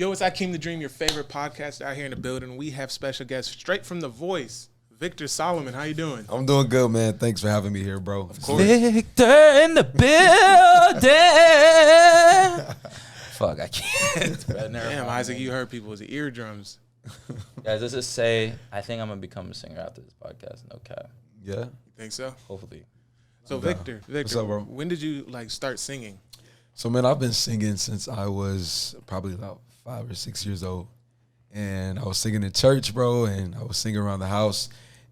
Yo, it's Akeimthedream, your favorite podcast out here in the building. We have special guests straight from The Voice, Victor Solomon. How you doing? I'm doing good, man. Thanks for having me here, bro. Of course. Victor in the building. Fuck, I can't. Damn, Isaac, you hurt people's eardrums. Guys, let's just say I think I'm gonna become a singer after this podcast. No cap. Yeah. You think so? Hopefully. So Victor, What's up, bro? when did you start singing? So, man, I've been singing since I was probably about 5 or 6 years old. And I was singing in church, bro, and I was singing around the house.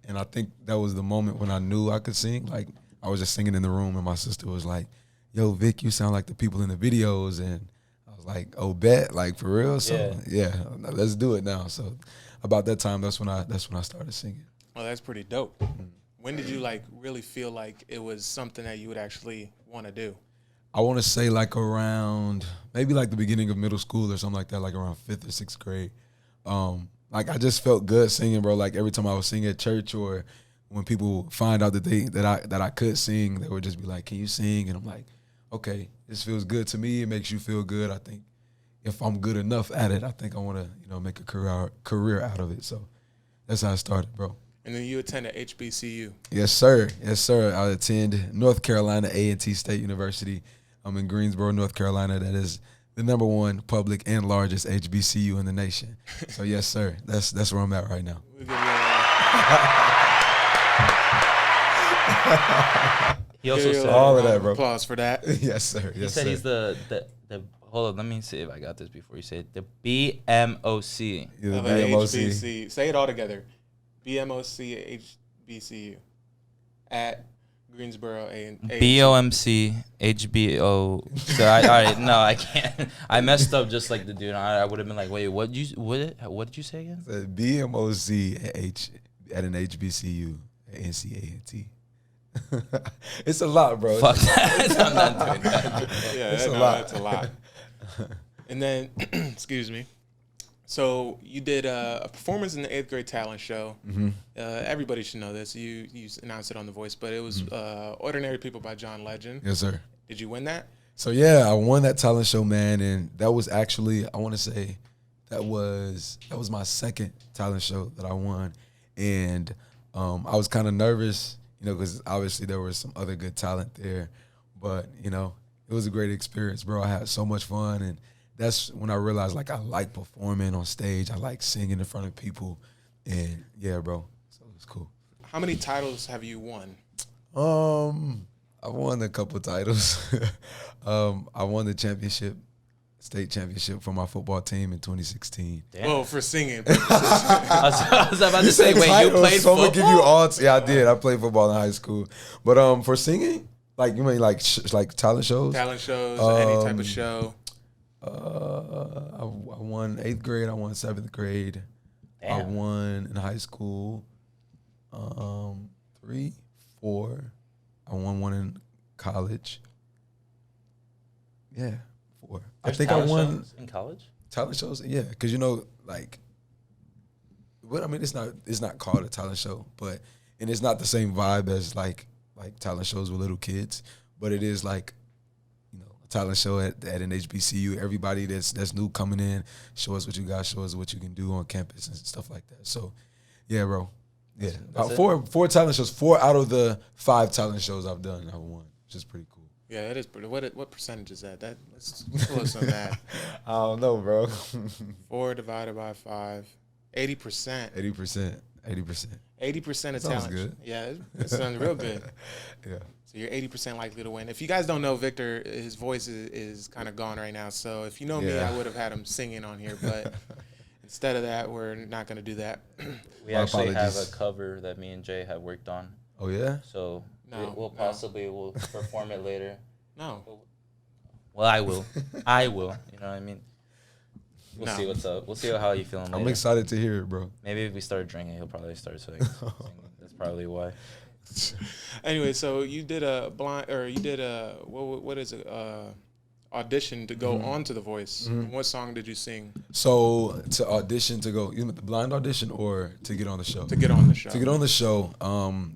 And I think that was the moment when I knew I could sing. Like, I was just singing in the room, and my sister was like, yo, Vic, you sound like the people in the videos. And I was like, oh, bet, like, for real? So, yeah, let's do it now. So, about that time, that's when I started singing. Oh, that's pretty dope. When did you, really feel like it was something that you would actually want to do? I want to say around maybe the beginning of middle school or something like that, around 5th or 6th grade. I just felt good singing, bro. Like every time I was singing at church or when people find out that I could sing, they would just be like, "Can you sing?" And I'm like, "Okay, this feels good to me. It makes you feel good. I think if I'm good enough at it, I think I want to make a career out of it." So that's how I started, bro. And then you attended HBCU. Yes, sir. Yes, sir. I attend North Carolina A&T State University. I'm in Greensboro, North Carolina. That is the #1 public and largest HBCU in the nation. So yes, sir. That's where I'm at right now. He also said all of that, bro. Applause for that. Yes, sir. he Yes, said sir. he's the hold on, let me see if I got this before you say it. The BMOC. Yeah, the Of BMOC. HBCU. Say it all together. BMOC HBCU at Greensboro A&T. BOMC HBO. So all right, no, I can't. I messed up just like the dude. I would have been like, wait, what did you say again? The BMOC at an HBCU at NCAT. It's a lot, bro. Fuck that. I'm not doing that. Yeah, It's a no, lot. that's a lot. And then, excuse me. So you did a performance in the 8th grade talent show. Mm-hmm. Everybody should know this. You announced it on The Voice, but it was Ordinary People by John Legend. Yes, sir. Did you win that? So yeah, I won that talent show, man, and that was actually, I want to say, that was my second talent show that I won, and I was kind of nervous, because obviously there was some other good talent there, but it was a great experience, bro. I had so much fun, and that's when I realized I like performing on stage, I like singing in front of people, and yeah, bro, so it was cool. How many titles have you won? I won a couple titles. I won the state championship for my football team in 2016. Damn. Well, for singing. I was about to say, wait, you played so I'm football? gonna give you all. Yeah, I did. I played football in high school, but for singing, you mean like talent shows? Talent shows, any type of show. I won 8th grade. I won 7th grade. Damn. I won in high school. 3, 4. I won one in college. Yeah, 4. I think I won in college. talent shows. Yeah, because but I mean, it's not called a talent show, and it's not the same vibe as like talent shows with little kids, but it is a talent show at an HBCU. Everybody that's new coming in, show us what you got, show us what you can do on campus and stuff like that. So, yeah, bro. Yeah, That's four talent shows. 4 out of the 5 talent shows I've done, I've won, which is pretty cool. Yeah, that is pretty. What percentage is that? Let's pull us on that. I don't know, bro. 4 divided by 5. 80%. 80%. 80% of Sounds talent. good. Yeah, it sounds real good. Yeah. So you're 80% likely to win. If you guys don't know Victor, his voice is kind of gone right now. So if you know me, Yeah. I would have had him singing on here. But instead of that, we're not going to do that. We My actually apologies. have a cover that me and Jay have worked on. Oh yeah. So No, we'll no. possibly we'll perform it later. No. Well, I will. You know what I mean? We'll No. see what's up. We'll see how you feeling later. I'm excited to hear it, bro. Maybe if we start drinking, he'll probably start singing. That's probably why. Anyway, so you did what is it? Audition to go on to The Voice. What song did you sing So to audition to go, the blind audition or to get on the show? to get on the show? To get on the show,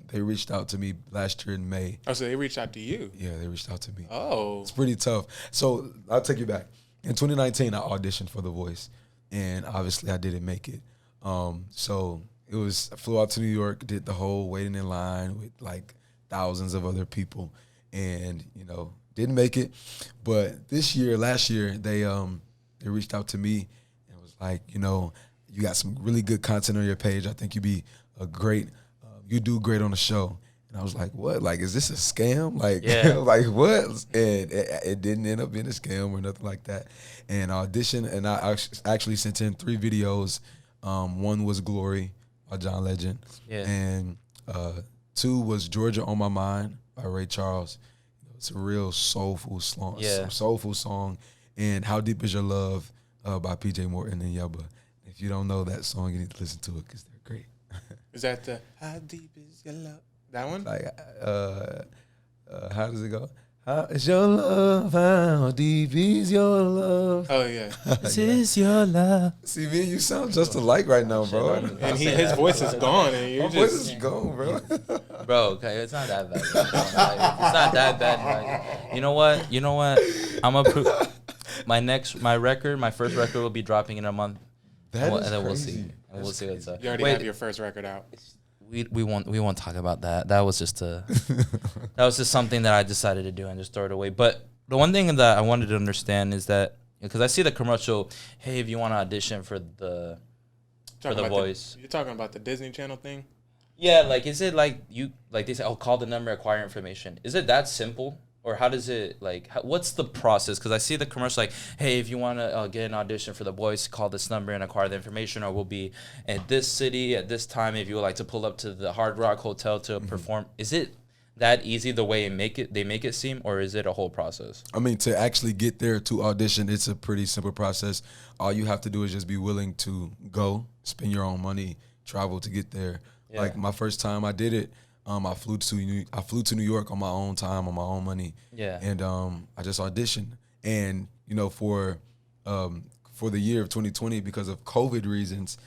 they reached out to me last year in May. Oh, so they reached out to you. Yeah, they reached out to me. Oh. It's pretty tough. So I'll take you back. in 2019, I auditioned for The Voice, and obviously I didn't make it. So I flew out to New York, did the whole waiting in line with like thousands of other people, and didn't make it. But last year, they reached out to me and was like, you got some really good content on your page. I think you do great on the show. And I was like, what? Like, is this a scam? Like, Yeah. like what? And it didn't end up being a scam or nothing like that. And I auditioned, and I actually sent in 3 videos. One was Glory by John Legend. Yeah. And 2 was Georgia on My Mind by Ray Charles. It's a real soulful song. Yeah. Soulful song. And How Deep Is Your Love by PJ Morton and Yebba. If you don't know that song, you need to listen to it because they're great. Is that the How Deep Is Your Love? That one? Like, how does it go? How is your love? How deep is your love? Oh, yeah. This is your love. See, me and you sound just alike right now, bro. And his voice is gone, and you're My voice just... is gone, bro. Bro, okay, it's not that bad. Like, it's not that bad. Like, you know what? I'm gonna my first record will be dropping in a month. That is and then crazy. We'll see what's up. You already have your first record out. We won't talk about that. That was just something that I decided to do and just throw it away. But the one thing that I wanted to understand is that, because I see the commercial, hey, if you want to audition for the Voice. You're talking about the Disney Channel thing? Yeah, like, is it like they say, call the number, acquire information. Is it that simple? Or how does it, what's the process? Because I see the commercial like, hey, if you want to get an audition for The Voice, call this number and acquire the information, or we'll be at this city at this time if you would like to pull up to the Hard Rock Hotel to perform. Is it that easy the way they make it seem, or is it a whole process? I mean, to actually get there to audition, it's a pretty simple process. All you have to do is just be willing to go, spend your own money, travel to get there. Yeah. Like, my first time I did it, I flew to New York on my own time, on my own money. Yeah. And I just auditioned. And for the year of 2020, because of COVID reasons,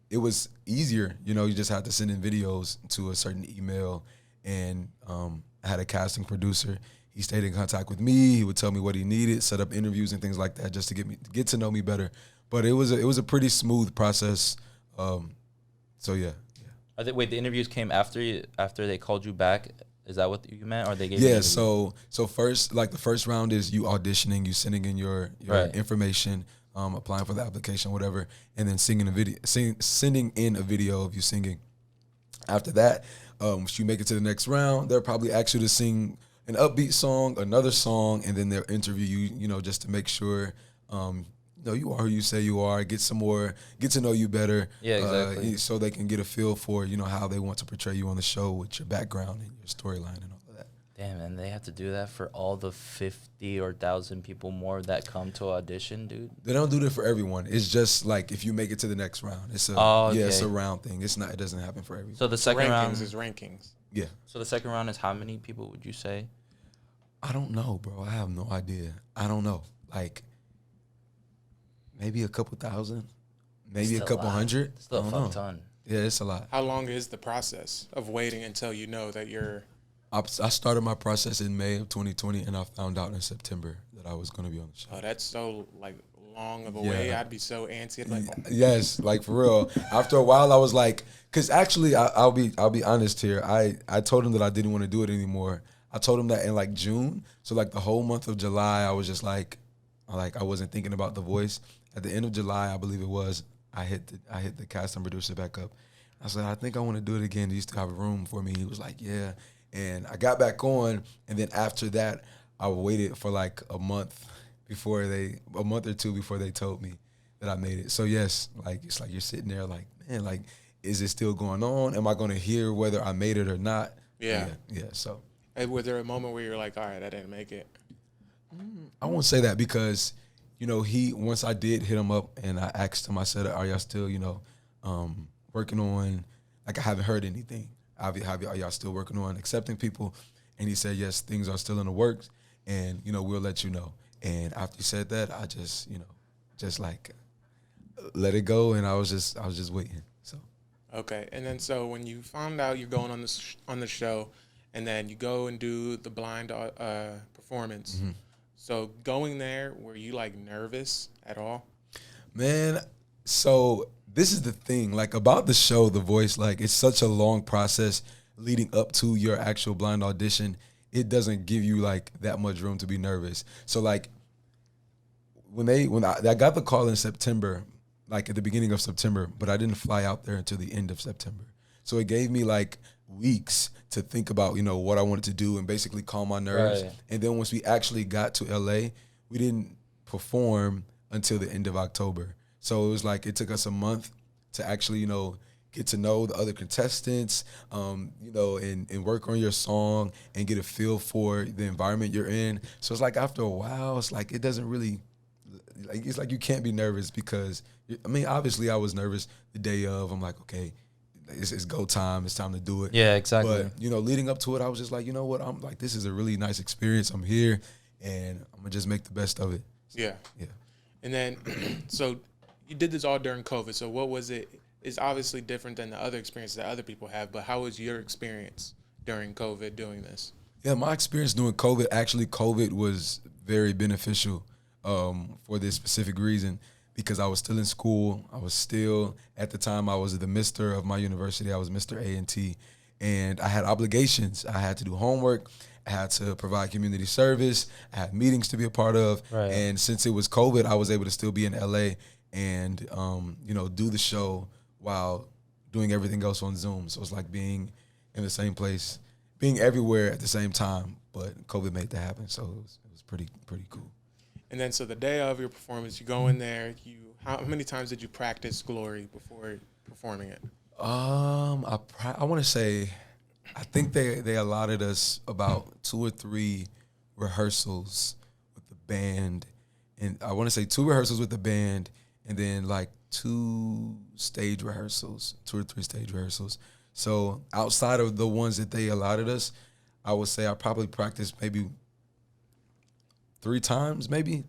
it was easier. You just had to send in videos to a certain email. And I had a casting producer. He stayed in contact with me. He would tell me what he needed, set up interviews and things like that, just to get to know me better. But it was a pretty smooth process. So yeah. Wait, the interviews came after they called you back? Is that what you meant, or they gave you? Yeah. So first, like, the first round is you auditioning, you sending in your Right. information, applying for the application, whatever, and then sending in a video of you singing. After that, once you make it to the next round, they'll probably ask you to sing an upbeat song, another song, and then they'll interview you, just to make sure you are who you say you are, get to know you better. Yeah, exactly. So they can get a feel for, how they want to portray you on the show with your background and your storyline and all of that. Damn, and they have to do that for all the 50 or 1,000 people more that come to audition, dude? They don't do that for everyone. It's just like if you make it to the next round. It's it's a round thing. It doesn't happen for everyone. So the second round is rankings. Yeah. So the second round is how many people would you say? I don't know, bro. I have no idea. I don't know. Like, maybe a couple thousand, maybe a couple hundred. Still a fuck ton. Yeah, it's a lot. How long is the process of waiting until you know that you're... I started my process in May of 2020, and I found out in September that I was going to be on the show. Oh, that's so, long of a way. I'd be so antsy. Yes, like, for real. After a while, I was like, because actually, I'll be honest here. I told him that I didn't want to do it anymore. I told him that in June. So the whole month of July, I was just I wasn't thinking about The Voice. At the end of July, I believe it was, I hit the casting producer back up. I said, I think I want to do it again. He used to have a room for me. He was like, yeah. And I got back on, and then after that, I waited for a month or two before they told me that I made it. So yes, it's you're sitting there man, is it still going on? Am I going to hear whether I made it or not? Yeah. Yeah. So. And was there a moment where you're like, all right, I didn't make it? I won't say that because, once I did hit him up and I asked him, I said, are y'all still, working on, I haven't heard anything. Are y'all still working on accepting people? And he said, yes, things are still in the works, and, we'll let you know. And after he said that, I just, let it go, and I was just waiting. So. Okay. And then so when you found out you're going on the show, and then you go and do the blind performance, So going there, were you like nervous at all? Man, so this is the thing, like about the show, The Voice, like it's such a long process leading up to your actual blind audition. It doesn't give you like that much room to be nervous. So like when I got the call in September, like at the beginning of September, but I didn't fly out there until the end of September. So it gave me like weeks to think about, what I wanted to do and basically calm my nerves. Right. And then once we actually got to LA, we didn't perform until the end of October. So it was like it took us a month to actually, get to know the other contestants, and work on your song and get a feel for the environment you're in. So it's like after a while, it's like it doesn't really, like it's like you can't be nervous because, obviously I was nervous the day of. I'm like, okay, it's go time. It's time to do it. Yeah, exactly. But, leading up to it, I was just like, you know what? I'm like, this is a really nice experience. I'm here, and I'm going to just make the best of it. Yeah. Yeah. And then, so you did this all during COVID. So what was it? It's obviously different than the other experiences that other people have, but how was your experience during COVID doing this? Yeah, my experience doing COVID, actually COVID was very beneficial for this specific reason because I was still in school. I was still, at the time, I was the Mr. of my university. I was Mr. A&T, and I had obligations. I had to do homework. I had to provide community service. I had meetings to be a part of. Right. And since it was COVID, I was able to still be in LA and, do the show while doing everything else on Zoom. So it's like being in the same place, being everywhere at the same time. But COVID made that happen, so it was pretty cool. And then, so the day of your performance, you go in there. How many times did you practice Glory before performing it? I want to say, I think they allotted us about 2 or 3 rehearsals with the band, and I want to say 2 rehearsals with the band, and then like 2 stage rehearsals, 2 or 3 stage rehearsals. So outside of the ones that they allotted us, I would say I probably practiced maybe 3 times, maybe,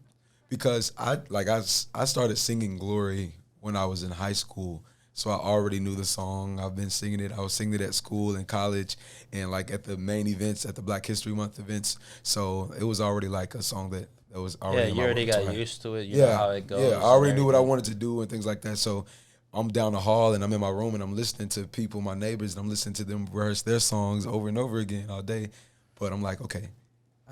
because I started singing Glory when I was in high school. So I already knew the song. I've been singing it. I was singing it at school and college and like at the main events, at the Black History Month events. So it was already like a song that was already in you my already got repertoire. used to it. You know how it goes. Yeah, I already knew what I wanted to do and things like that. So I'm down the hall and I'm in my room and I'm listening to people, my neighbors, and I'm listening to them rehearse their songs over and over again all day. But I'm like, okay,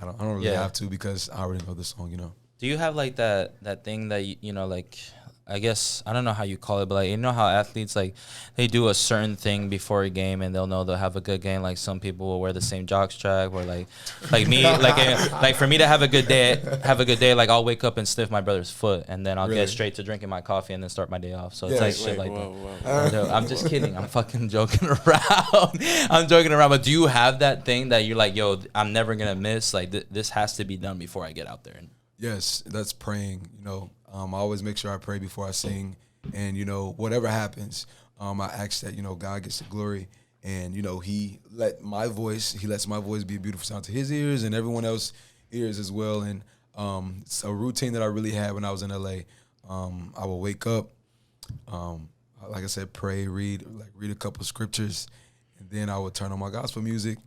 I don't really have to because I already know the song, Do you have like that thing that like, I guess I don't know how you call it, but like how athletes like they do a certain thing before a game and they'll know they'll have a good game. Like some people will wear the same jock strap, or like me, like for me to have a good day, like I'll wake up and sniff my brother's foot and then I'll get straight to drinking my coffee and then start my day off. So it's like shit like that. No, I'm just kidding. I'm fucking joking around. I'm joking around. But do you have that thing that you're like, yo, I'm never gonna miss? Like this has to be done before I get out there. Yes, that's praying. I always make sure I pray before I sing, and whatever happens, I ask that God gets the glory, and He lets my voice be a beautiful sound to His ears and everyone else's ears as well. And it's a routine that I really had when I was in LA. I would wake up, like I said, pray, read a couple scriptures, and then I would turn on my gospel music,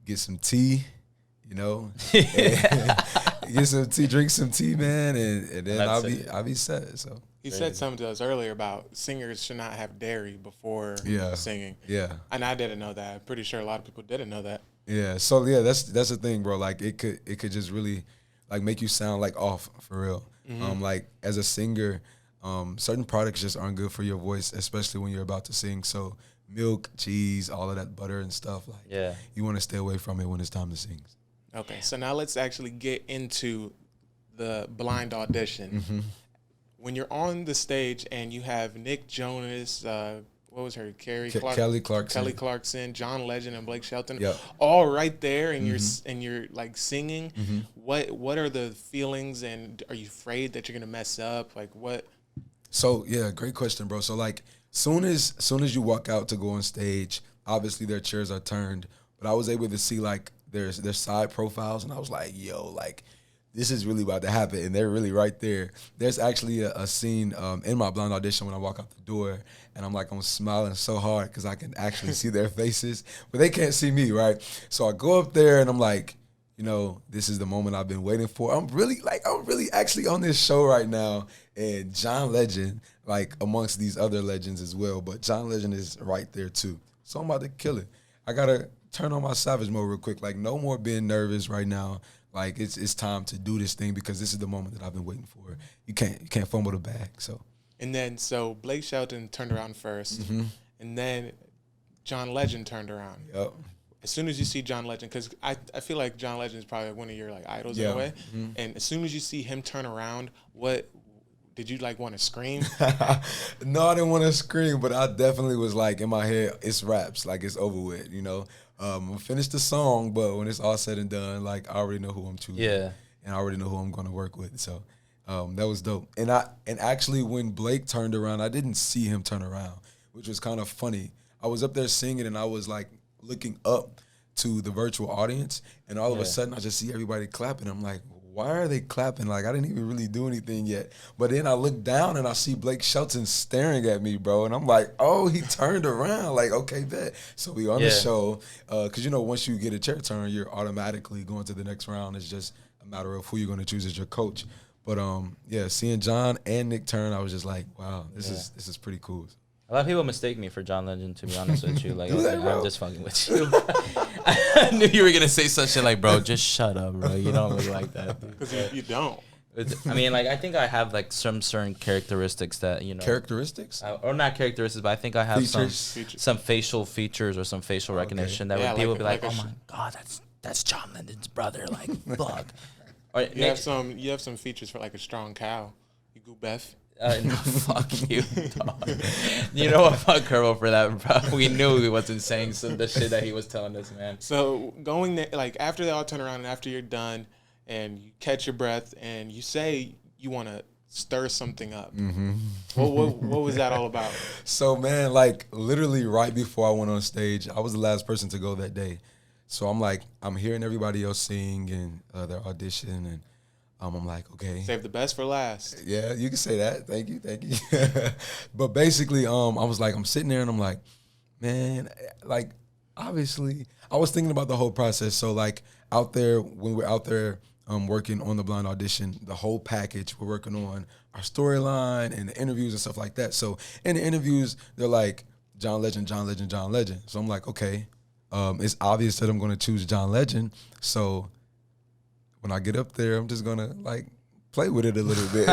get some tea. Get some tea, drink some tea, man, and then I'll be set. So he said something to us earlier about singers should not have dairy before singing. Yeah, and I didn't know that. I'm pretty sure a lot of people didn't know that. Yeah, so that's the thing, bro. Like it could just really like make you sound like off for real. Mm-hmm. Like as a singer, certain products just aren't good for your voice, especially when you're about to sing. So milk, cheese, all of that butter and stuff, you want to stay away from it when it's time to sing. Okay, so now let's actually get into the blind audition. Mm-hmm. When you're on the stage and you have Nick Jonas, what was her, Kelly Clarkson, John Legend, and Blake Shelton, all right there, and you're like singing. Mm-hmm. What are the feelings, and are you afraid that you're gonna mess up? Like what? So yeah, great question, bro. So like soon as you walk out to go on stage, obviously their chairs are turned, but I was able to see like their side profiles, and I was like, yo, like this is really about to happen, and they're really right there. There's actually a scene in my blind audition when I walk out the door, and I'm smiling so hard because I can actually see their faces, but they can't see me, right? So I go up there, and I'm like, you know, this is the moment I've been waiting for. I'm really actually on this show right now. And John Legend, like amongst these other legends as well, but John Legend is right there too. So I'm about to kill it. I gotta turn on my savage mode real quick. Like no more being nervous right now. Like it's time to do this thing because this is the moment that I've been waiting for. You can't fumble the bag. So. And then Blake Shelton turned around first, and then John Legend turned around. Yep. As soon as you see John Legend, because I feel like John Legend is probably one of your like idols in a way. And as soon as you see him turn around, what did you like want to scream? No, I didn't want to scream, but I definitely was like in my head, it's raps, like it's over with, you know. I'll finish the song, but when it's all said and done, like I already know who I'm choosing. Yeah. And I already know who I'm gonna work with. So that was dope. And actually when Blake turned around, I didn't see him turn around, which was kind of funny. I was up there singing and I was like looking up to the virtual audience, and all of a sudden I just see everybody clapping. I'm like, why are they clapping? Like, I didn't even really do anything yet. But then I look down and I see Blake Shelton staring at me, bro. And I'm like, oh, he turned around. Like, okay, bet. So we on the show. Because, you know, once you get a chair turn, you're automatically going to the next round. It's just a matter of who you're going to choose as your coach. But, seeing John and Nick turn, I was just like, wow, this is pretty cool. A lot of people mistake me for John Legend, to be honest with you. Like, I'm just fucking with you. I knew you were going to say some shit like, bro, just shut up, bro. You don't look like that. Because you don't. I mean, like, I think I have, like, some certain characteristics that, you know. Characteristics? Or not characteristics, but I think I have some facial features or some facial recognition that people would be like, oh, my God, that's John Legend's brother. Like, fuck. Or, you have some features for, like, a strong cow. You go Beth. No, fuck you, dog. You know what? Fuck Curvo for that, bro. We knew he wasn't saying some of the shit that he was telling us, man. So going there, like after they all turn around and after you're done and you catch your breath and you say you want to stir something up. What was that all about? So, man, like literally right before I went on stage, I was the last person to go that day. So I'm hearing everybody else sing and their audition, and I'm like, okay. Save the best for last. Yeah, you can say that. Thank you. But basically, I was like, I'm sitting there and I'm like, man, like, obviously, I was thinking about the whole process. So, like, out there, when we're out there working on the blind audition, the whole package, we're working on our storyline and the interviews and stuff like that. So, in the interviews, they're like, John Legend, John Legend, John Legend. So, I'm like, okay, it's obvious that I'm going to choose John Legend. So, when I get up there, I'm just gonna like play with it a little bit.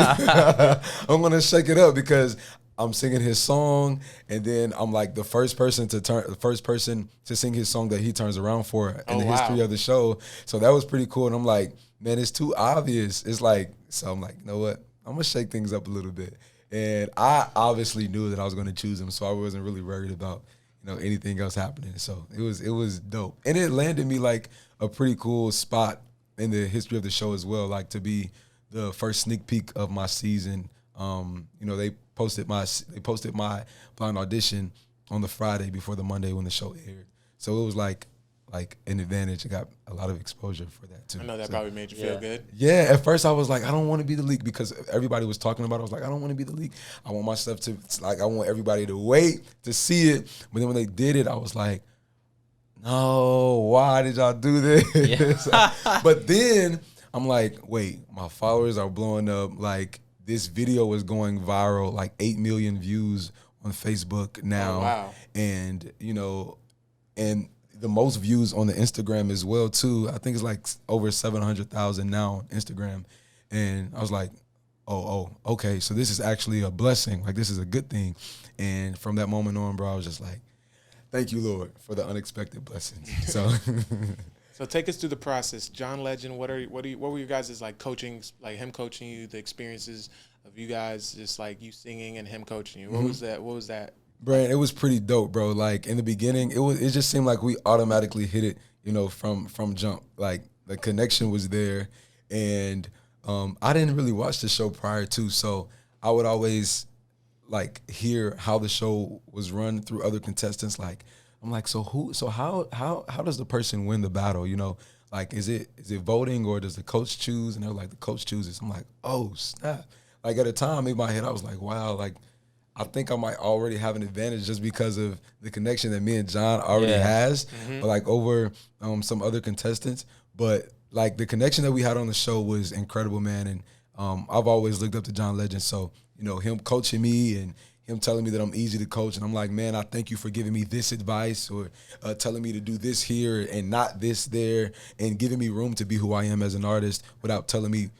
I'm gonna shake it up because I'm singing his song, and then I'm like the first person to sing his song that he turns around for in the history of the show. So that was pretty cool. And I'm like, man, it's too obvious. It's like, so I'm like, you know what? I'm gonna shake things up a little bit. And I obviously knew that I was gonna choose him, so I wasn't really worried about anything else happening. So it was dope, and it landed me like a pretty cool spot in the history of the show as well, like to be the first sneak peek of my season. They posted my blind audition on the Friday before the Monday when the show aired. So it was like an advantage. I got a lot of exposure for that too. I know that probably made you feel good. Yeah, at first I was like, I don't want to be the leak because everybody was talking about it. I was like, I don't want to be the leak. I want my stuff to, like, I want everybody to wait to see it. But then when they did it, I was like, no, why did y'all do this? Yeah. But then I'm like, wait, my followers are blowing up. Like, this video is going viral, like 8 million views on Facebook now. Oh, wow. And, and the most views on the Instagram as well, too. I think it's like over 700,000 now on Instagram. And I was like, oh, okay, so this is actually a blessing. Like, this is a good thing. And from that moment on, bro, I was just like, thank you, Lord, for the unexpected blessings. So take us through the process. John Legend, what were your guys' like coaching, like him coaching you, the experiences of you guys, just like you singing and him coaching you? What was that? Brand, it was pretty dope, bro. Like in the beginning, it just seemed like we automatically hit it, from jump. Like the connection was there, and I didn't really watch the show prior to, so I would always like hear how the show was run through other contestants. Like I'm like, so how does the person win the battle? Like is it voting or does the coach choose? And they're like, the coach chooses. I'm like, oh snap! Like at a time in my head, I was like, wow, like I think I might already have an advantage just because of the connection that me and John already has, but like over some other contestants. But like the connection that we had on the show was incredible, man. And I've always looked up to John Legend. So, you know, him coaching me and him telling me that I'm easy to coach. And I'm like, man, I thank you for giving me this advice, or telling me to do this here and not this there, and giving me room to be who I am as an artist without telling me,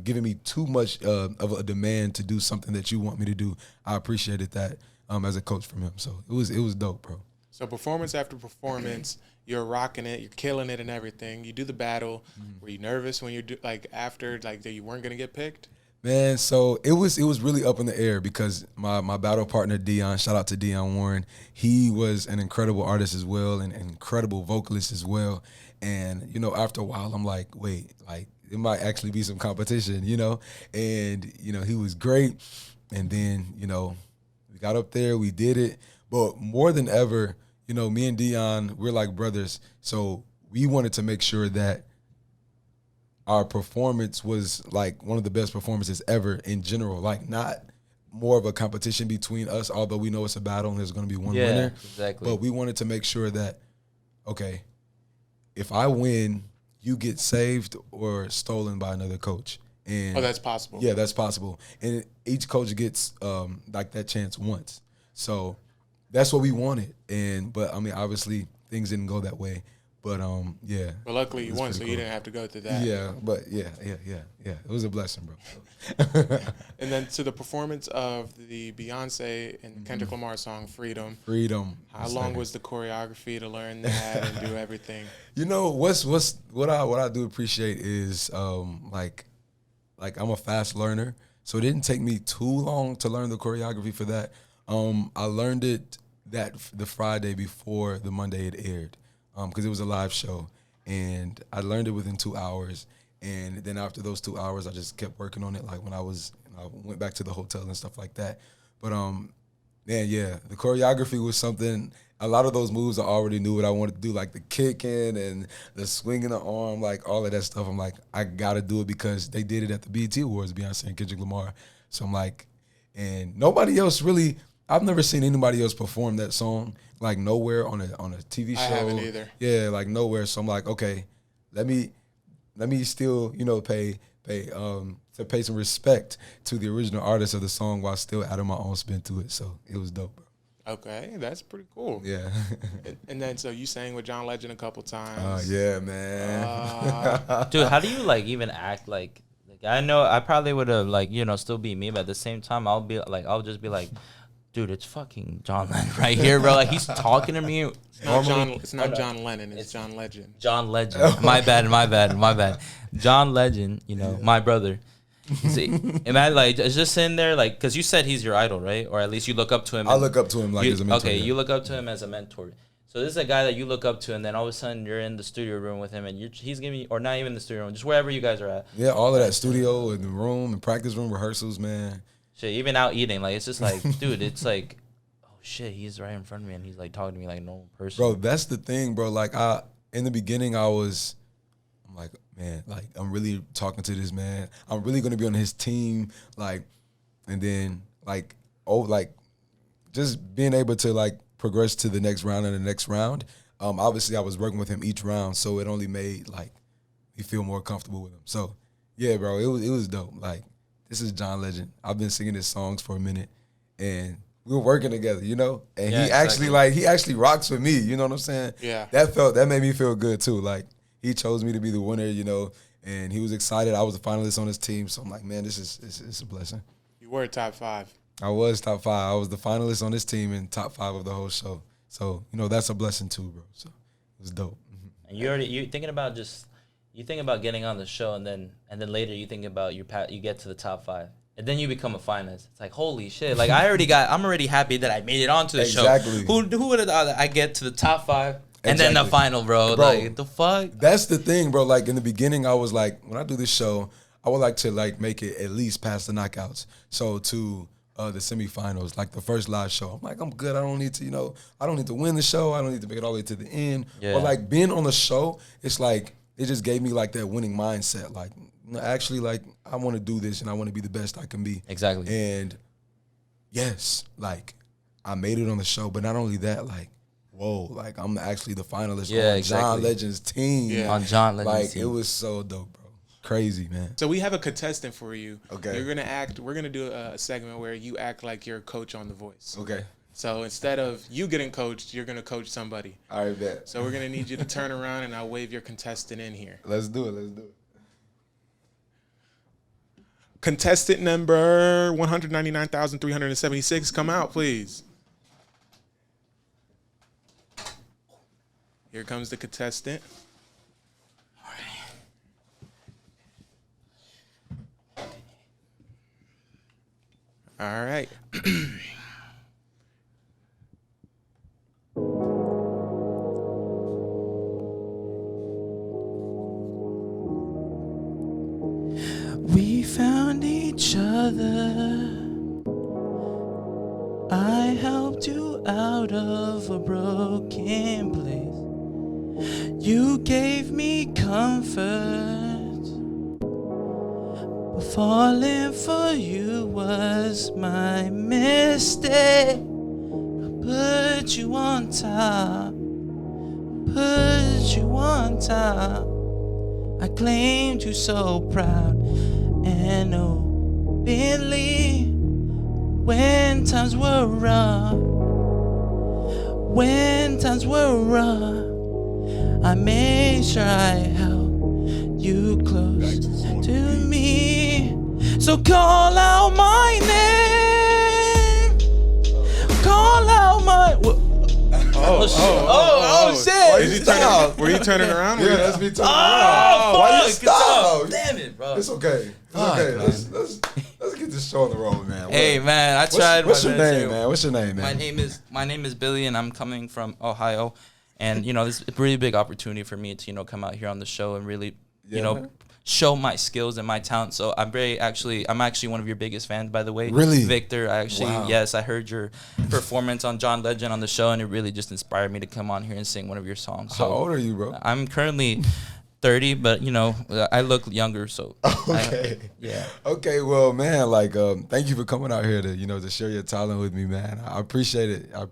giving me too much of a demand to do something that you want me to do. I appreciated that as a coach from him. So it was dope, bro. So performance after performance, you're rocking it, you're killing it and everything. You do the battle. Were you nervous when you're after that you weren't gonna get picked? Man, so it was really up in the air because my battle partner Dion, shout out to Dion Warren, he was an incredible artist as well and an incredible vocalist as well. And, you know, after a while I'm like, wait, like it might actually be some competition, you know? And, you know, he was great. And then, you know, we got up there, we did it. But more than ever, you know, me and Dion, we're like brothers. So we wanted to make sure that our performance was like one of the best performances ever in general. Like not more of a competition between us, although we know it's a battle and there's going to be one winner. Exactly. But we wanted to make sure that, okay, if I win, you get saved or stolen by another coach. And that's possible. Yeah, that's possible. And each coach gets like that chance once. So that's what we wanted. But I mean, obviously things didn't go that way. But yeah. But luckily you won, so you didn't have to go through that. Yeah, but yeah. It was a blessing, bro. And then to the performance of the Beyonce and Kendrick Lamar song "Freedom." Freedom. How long was the choreography to learn that and do everything? You know, what I do appreciate is like I'm a fast learner, so it didn't take me too long to learn the choreography for that. I learned it the Friday before the Monday it aired. Because it was a live show, and I learned it within 2 hours. And then after those 2 hours, I just kept working on it. Like when I went back to the hotel and stuff like that. But man, yeah, the choreography was something. A lot of those moves I already knew what I wanted to do, like the kicking and the swinging the arm, like all of that stuff. I'm like, I gotta do it because they did it at the BET Awards, Beyonce and Kendrick Lamar. So I'm like, and nobody else really. I've never seen anybody else perform that song like nowhere on a TV show. I haven't either. Yeah, like nowhere. So I'm like, okay, let me still, you know, pay some respect to the original artist of the song while still adding my own spin to it. So it was dope, bro. Okay, that's pretty cool. Yeah. And then so you sang with John Legend a couple times. Yeah, man. Dude, how do you like even act like I know I probably would have like, you know, still be me, but at the same time I'll just be like, dude, it's fucking John Lennon right here, bro. Like he's talking to me. It's not John Lennon. It's John Legend. John Legend. My bad. John Legend. You know, my brother. See, imagine like it's just sitting there, like, because you said he's your idol, right? Or at least you look up to him. I look up to him like as a mentor. Okay, you look up to him as a mentor. So this is a guy that you look up to, and then all of a sudden you're in the studio room with him, and he's giving you, or not even the studio room, just wherever you guys are at. Yeah, all of that studio and the room and practice room rehearsals, man. Shit, even out eating, like it's just like, dude, it's like, oh shit, he's right in front of me, and he's like talking to me like a normal person. Bro, that's the thing, bro. Like in the beginning, I'm like, man, like I'm really talking to this man. I'm really gonna be on his team, like, and then like, just being able to like progress to the next round and the next round. Obviously, I was working with him each round, so it only made like me feel more comfortable with him. So, yeah, bro, it was dope. Like, this is John Legend. I've been singing his songs for a minute, and we were working together, you know. And he actually rocks with me. You know what I'm saying? Yeah. That made me feel good too. Like he chose me to be the winner, you know, and he was excited. I was a finalist on his team, so I'm like, man, this is a blessing. You were top 5. I was top 5. I was the finalist on his team and top 5 of the whole show. So you know that's a blessing too, bro. So it was dope. And you think about getting on the show, and then later you think about you get to the top 5. And then you become a finalist. It's like, holy shit. Like, I'm already happy that I made it onto the show. Who would have thought that I get to the top 5 and then the final, bro? Like, the fuck? That's the thing, bro. Like, in the beginning, I was like, when I do this show, I would like to, like, make it at least past the knockouts. So, to the semifinals, like the first live show, I'm like, I'm good. I don't need to win the show. I don't need to make it all the way to the end. Yeah. But, like, being on the show, it's like, it just gave me, like, that winning mindset. Like, actually, like, I want to do this and I want to be the best I can be. Exactly. And yes, like, I made it on the show, but not only that, like, whoa, like I'm actually the finalist on exactly. John Legend's team. Yeah. On John Legend's team. Like, it was so dope, bro. Crazy, man. So we have a contestant for you. Okay. We're gonna do a segment where you act like you're a coach on The Voice. Okay. So instead of you getting coached, you're gonna coach somebody. All right, bet. So we're gonna need you to turn around and I'll wave your contestant in here. Let's do it. Contestant number 199,376, come out, please. Here comes the contestant. All right. We found each other. I helped you out of a broken place. You gave me comfort. But falling for you was my mistake. I put you on top. Put you on top. I claimed you so proud and openly. When times were rough, I made sure I held you close to me. So call out my name. Call out my. Oh shit! Were you turning around? Yeah, that's me turning around. Why you stop? Damn it, bro. It's okay. Let's get this show on the road, man. Hey, man, I tried. What's your name, man? What's your name, man? My name is Billy, and I'm coming from Ohio. And this is a really big opportunity for me to come out here on the show and really show my skills and my talent. So I'm actually one of your biggest fans, by the way. Really? Victor, I heard your performance on John Legend on the show, and it really just inspired me to come on here and sing one of your songs. So how old are you, bro? I'm currently 30, but I look younger, so okay. Okay, well, man, thank you for coming out here to to share your talent with me, man. I appreciate it. I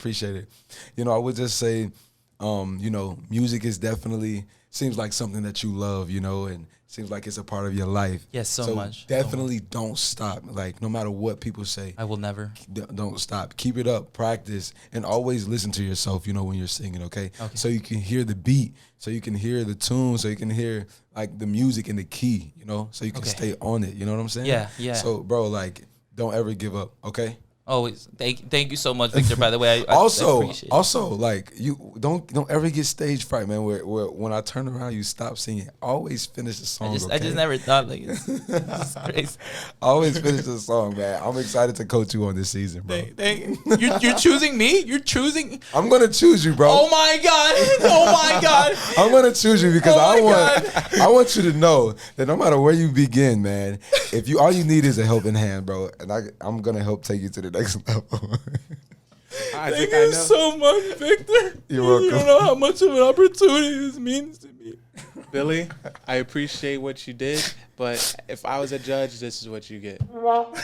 would just say music is definitely seems like something that you love, and seems like it's a part of your life. Yes, so much. Definitely don't stop. Like, no matter what people say, I will never. Don't stop. Keep it up. Practice, and always listen to yourself. When you're singing, okay? So you can hear the beat, so you can hear the tune, so you can hear the music and the key. So you can stay on it. You know what I'm saying? Yeah. So, bro, don't ever give up. Okay? Always. Thank you so much, Victor. By the way, I also, appreciate it. you don't ever get stage fright, man. Where when I turn around, you stop singing. Always finish the song. I just never thought it's crazy. Always finish the song, man. I'm excited to coach you on this season, bro. You're choosing me. You're choosing. I'm gonna choose you, bro. Oh my god. I'm gonna choose you because I want you to know that no matter where you begin, man, if all you need is a helping hand, bro, and I'm gonna help take you to the next level. Thank you so much, Victor. You're welcome. You don't know how much of an opportunity this means to me. Billy, I appreciate what you did, but if I was a judge, this is what you get. But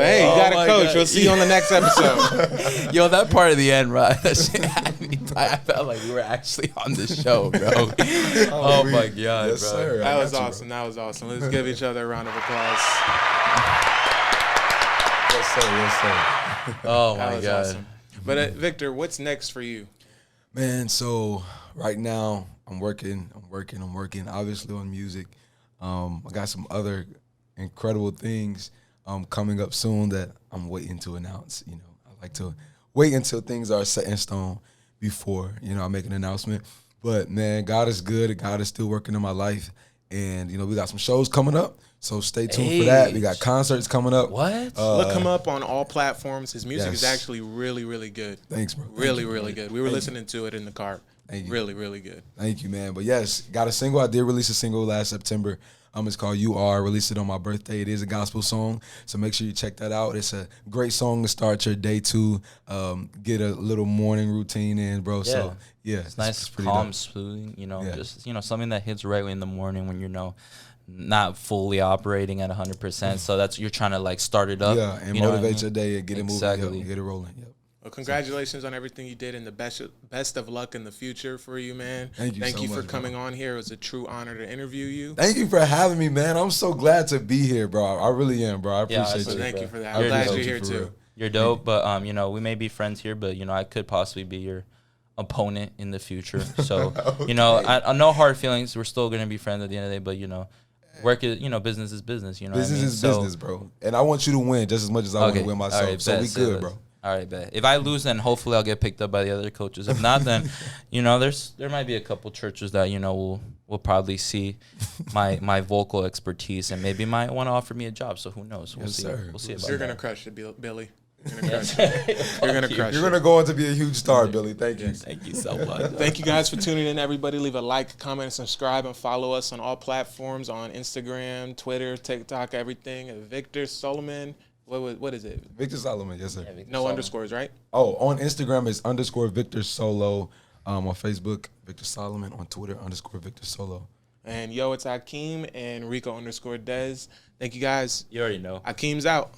hey, you got a coach. God. We'll see you on the next episode. Yo, that part of the end, right? That shit had me. I felt like we were actually on the show, bro. Oh my god, yes, bro. Sir. That was awesome. That was awesome. Let's give each other a round of applause. Yes, sir. Oh my god. Awesome. But Victor, what's next for you? Man, so right now I'm working obviously on music. I got some other incredible things coming up soon that I'm waiting to announce. I like to wait until things are set in stone before I make an announcement. But man, God is good. God is still working in my life, and we got some shows coming up. So stay tuned for that. We got concerts coming up. What? Look him up on all platforms. His music is actually really, really good. Thanks, bro. Really, really good. We were listening to it in the car. Thank you. Really, really good. Thank you, man. But yes, got a single. I did release a single last September. It's called You Are. Released it on my birthday. It is a gospel song, so make sure you check that out. It's a great song to start your day to. Get a little morning routine in, bro. Yeah. So yeah, it's nice, calm, soothing. Just something that hits right in the morning when not fully operating at 100%. So that's you're trying to like start it up. Yeah, and motivate your day and get it moving, get it rolling. Yep. Well, congratulations on everything you did, and the best of luck in the future for you, man. Thank you for coming on here. It was a true honor to interview you. Thank you for having me, man. I'm so glad to be here, bro. I really am, bro. I appreciate you. Thank you for that. I'm glad you're here too. You're dope, but you know, we may be friends here, but you know, I could possibly be your opponent in the future. So, okay. You know, I no hard feelings. We're still gonna be friends at the end of the day, but you know, work is, you know, business is business. You know, business is business, bro. And I want you to win just as much as I want to win myself. Right, so we good, bro. All right, bet. If I lose, then hopefully I'll get picked up by the other coaches. If not, then, you know, there might be a couple churches that, you know, will probably see my vocal expertise and maybe might want to offer me a job. So who knows? We'll see. We'll see about You're that. Gonna crush it, Billy. You're gonna crush it. You're gonna crush it. You're gonna go on to be a huge star, Billy. Thank you. Thank you so much. Thank you guys for tuning in, everybody. Leave a like, comment, and subscribe, and follow us on all platforms on Instagram, Twitter, TikTok, everything. Victor Solomon. What is it? Victor Solomon, yes, sir. Yeah, no underscores, right? Oh, on Instagram it's _Victor Solo. On Facebook, Victor Solomon. On Twitter, _Victor Solo. And it's Akeem and Rico _Dez. Thank you guys. You already know. Akeem's out.